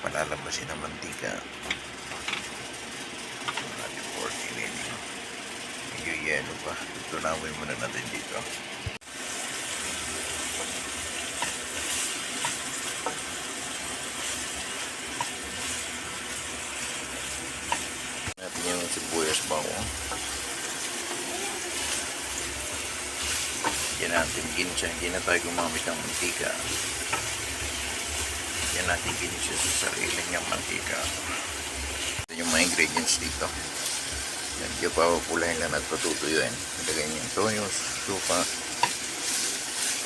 palalabasin ng mantika. Ating pork giniling. Medyo yelo pa. Tunawin muna natin dito. Natin yung sibuyas bawang. Yan natin ginisa. Hindi na tayo gumamit ng mantika. Yan natin ginisa sa sarili niyang mantika. Ito yung mga ingredients dito. Medyo papapulahin lang at patutuyuin. Ilagay niyo yung toyo, suka,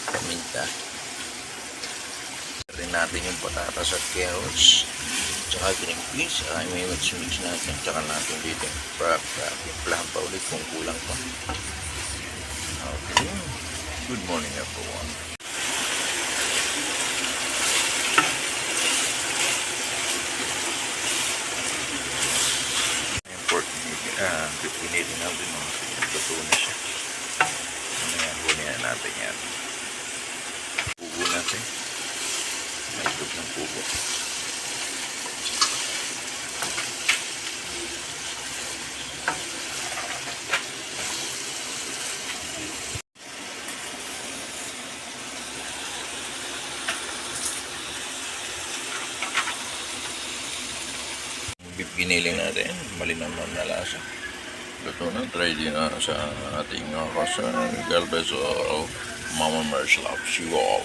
paminta. Rin natin yung patatas at carrots. Tsaka green peas. May mix natin. Tsaka natin dito. Timplahan pa ulit kung kulang pa. Okay. Good morning everyone. Pork pipilitin natin mga luto na siya. Huli natin yan. Pugo natin. May itlog ng pugo. Giniling natin, malinaw na lasa. Luto na, try din sa ating kasal. God bless all. Mama Merce loves you all.